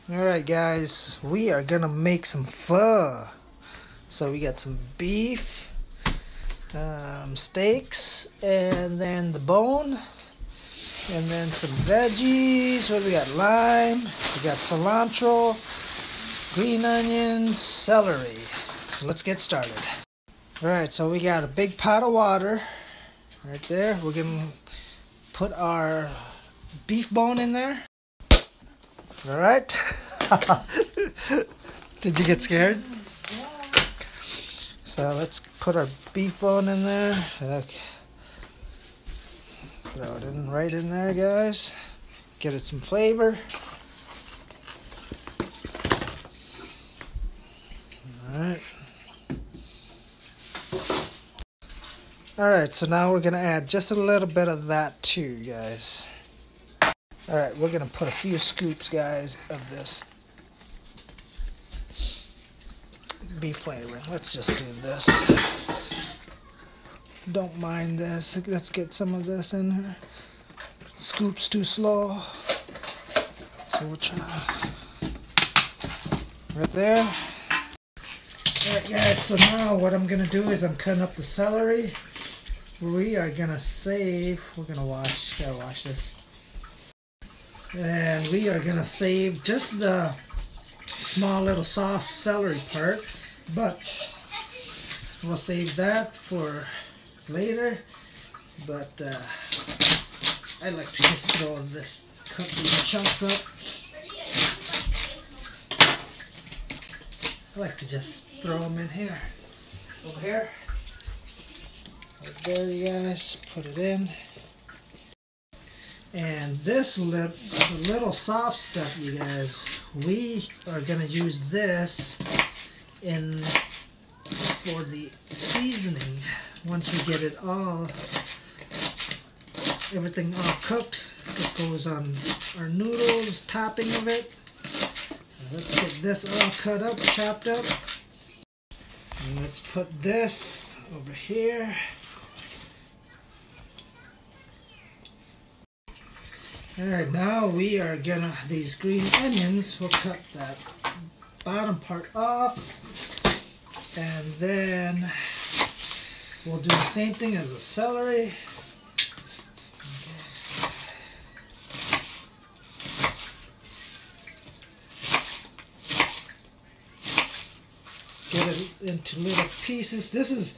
Alright guys, we are gonna make some pho. So we got some beef, steaks, and then the bone, and then some veggies. What do we got? Lime, we got cilantro, green onions, celery. So let's get started. Alright, so we got a big pot of water right there. We're gonna put our beef bone in there. Alright. Did you get scared? So let's put our beef bone in there. Okay. Throw it in right in there, guys. Give it some flavor. Alright. Alright, so now we're going to add just a little bit of that too, guys. Alright, we're going to put a few scoops, guys, of this beef flavoring. Let's just do this. Don't mind this. Let's get some of this in here. Scoop's too slow. So we'll try. Right there. Alright, guys, so now what I'm going to do is I'm cutting up the celery. We are going to save. We're going to gotta wash this. And we are going to save just the small little soft celery part, but we'll save that for later. But I like to just throw this, cut these chunks up. I like to just throw them in here, over here. Right there, you guys, put it in. And this little soft stuff, you guys, we are going to use this for the seasoning. Once we get it everything all cooked, it goes on our noodles, topping of it. Let's get this all cut up, chopped up. And let's put this over here. Alright, now we are gonna, these green onions, we'll cut that bottom part off, and then we'll do the same thing as the celery. Get it into little pieces. This is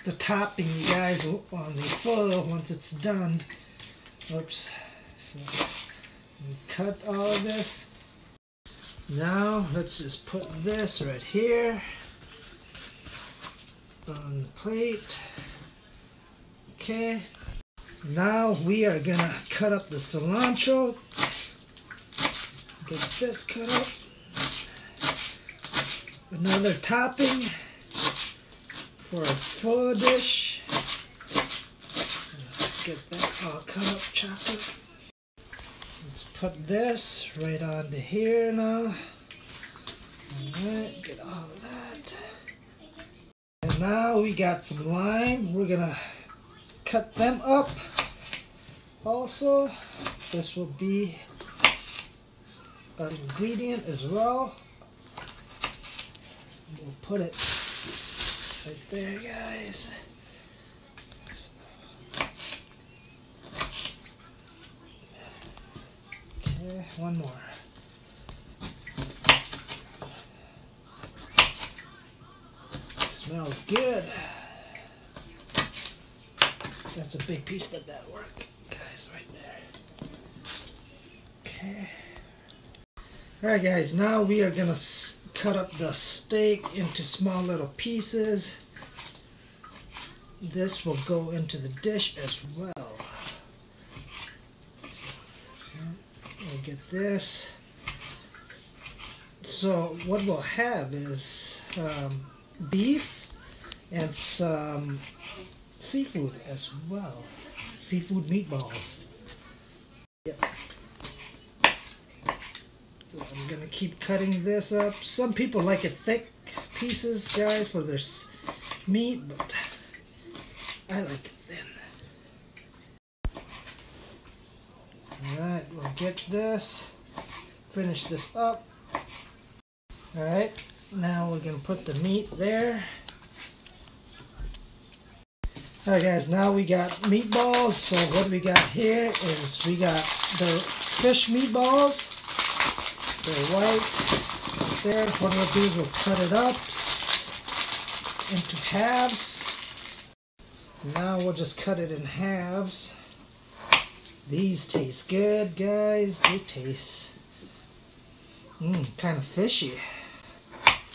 the topping, you guys, on the pho once it's done. Oops. So we cut all of this. Now let's just put this right here on the plate. Okay. Now we are gonna cut up the cilantro. Get this cut up. Another topping for a pho dish. Get that all cut up, chopped up. Let's put this right onto here now. Alright, get all of that. And now we got some lime. We're gonna cut them up also. This will be an ingredient as well. We'll put it right there, guys. Okay, one more. Smells good. That's a big piece, but that'll work, guys, right there. Okay. Alright, guys, now we are gonna cut up the steak into small little pieces. This will go into the dish as well. We'll get this. So what we'll have is beef and some seafood as well. Seafood meatballs. Yep. So I'm going to keep cutting this up. Some people like it thick pieces, guys, for their meat, but I like it thin. Alright, we'll get this. finish this up. Alright, now we're going to put the meat there. Alright guys, now we got meatballs. So what we got here is we got the fish meatballs. They're white there. What we'll do is we'll cut it up into halves. Now we'll just cut it in halves. These taste good, guys. They taste kind of fishy.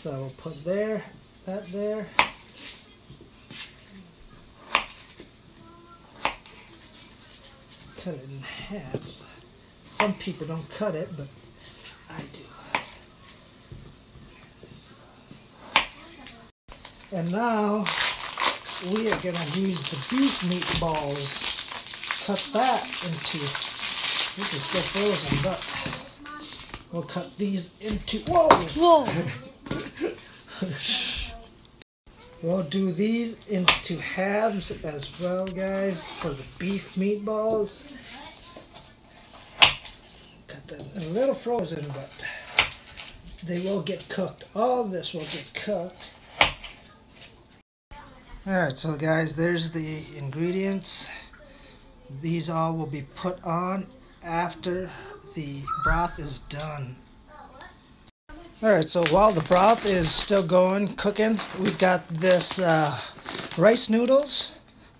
So we'll put that there. Cut it in halves. Some people don't cut it, but I do. And now we are going to use the beef meatballs. Cut that into, this is still frozen, but we'll cut these into, whoa! We'll do these into halves as well, guys, for the beef meatballs. Cut that a little frozen, but they will get cooked. All this will get cooked. Alright, so guys, there's the ingredients. These all will be put on after the broth is done. Alright, so while the broth is still going, cooking, we've got this rice noodles.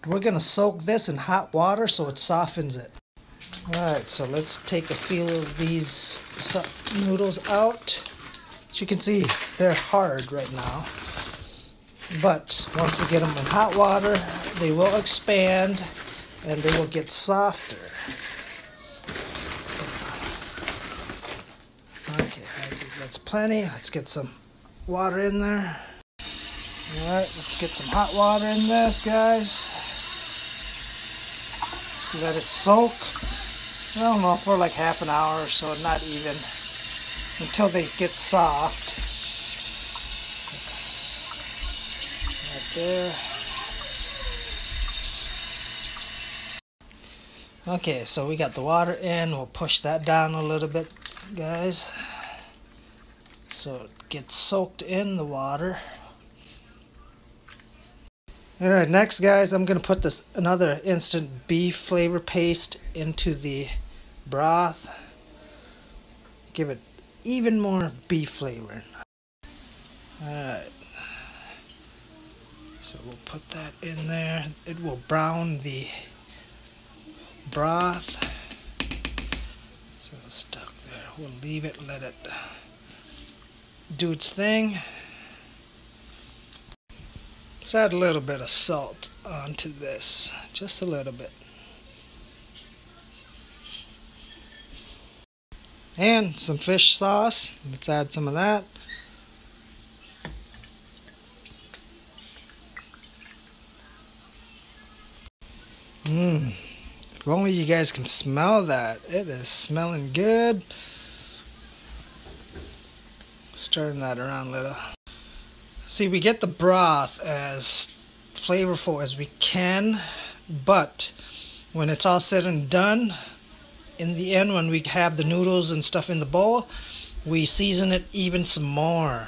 We're going to soak this in hot water so it softens it. Alright, so let's take a feel of these noodles out. As you can see, they're hard right now. But once we get them in hot water, they will expand and they will get softer. Okay, I think that's plenty. Let's get some water in there. Alright, let's get some hot water in this, guys. Just let it soak. I don't know, for like half an hour or so, not even, until they get soft. There. Okay, so we got the water in. We'll push that down a little bit, guys, so it gets soaked in the water. Alright, next, guys, I'm going to put this another instant beef flavor paste into the broth. Give it even more beef flavor. Alright. So we'll put that in there. It will brown the broth. So it's stuck there. We'll leave it, let it do its thing. Let's add a little bit of salt onto this. Just a little bit. And some fish sauce. Let's add some of that. If only you guys can smell that. It is smelling good. Stirring that around a little. See, we get the broth as flavorful as we can, but when it's all said and done, in the end, when we have the noodles and stuff in the bowl, we season it even some more.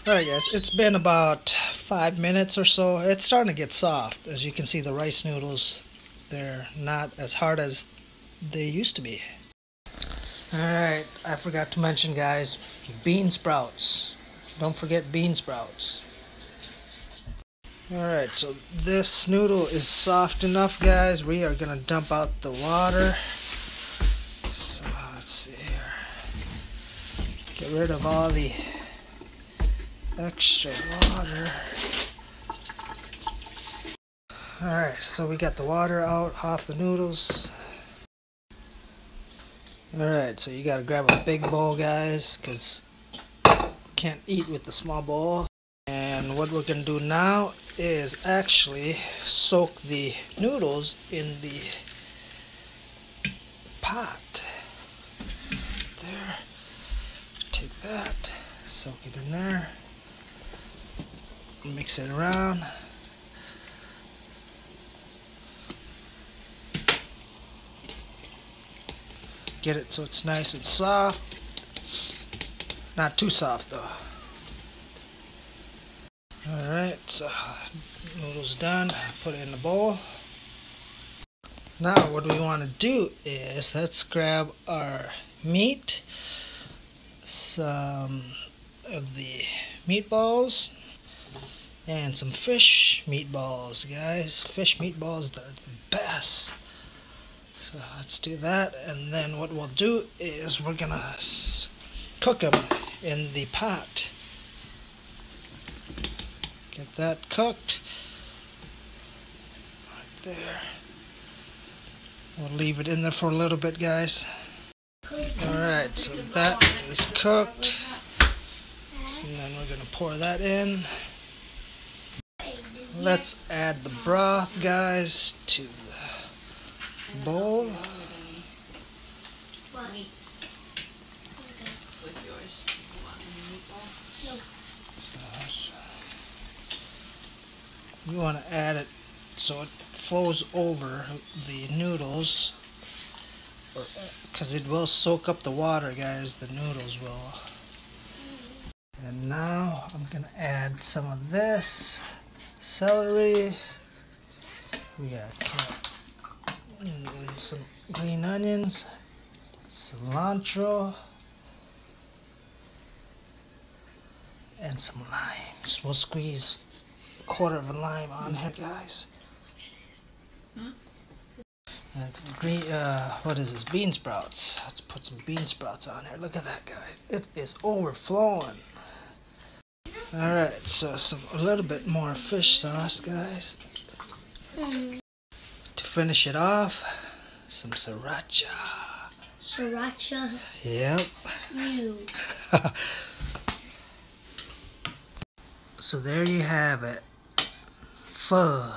Alright guys, it's been about 5 minutes or so. It's starting to get soft. As you can see, the rice noodles, they're not as hard as they used to be. Alright, I forgot to mention, guys, bean sprouts. Don't forget bean sprouts. Alright, so this noodle is soft enough, guys. We are going to dump out the water. So, let's see here. Get rid of all the extra water. Alright, so we got the water out off the noodles. Alright, so you gotta grab a big bowl, guys, because you can't eat with the small bowl. And what we're gonna do now is actually soak the noodles in the pot. There. Take that, soak it in there. Mix it around. Get it so it's nice and soft. Not too soft though. Alright, so noodles done. Put it in the bowl. Now what we want to do is let's grab our meat, some of the meatballs, and some fish meatballs, guys. Fish meatballs are the best. So let's do that, and then what we'll do is we're gonna cook them in the pot. Get that cooked right there. We'll leave it in there for a little bit, guys. Alright, so that is cooked. So then we're gonna pour that in. Let's add the broth, guys, to the bowl. You want to add it so it flows over the noodles, because it will soak up the water, guys. The noodles will. And now I'm gonna add some of this celery. We got some green onions, cilantro, and some limes. We'll squeeze a quarter of a lime on here, guys. And some green, what is this? Bean sprouts. Let's put some bean sprouts on here. Look at that, guys. It is overflowing. Alright, so a little bit more fish sauce, guys. To finish it off, some sriracha. Sriracha? Yep. Ew. So there you have it. Pho.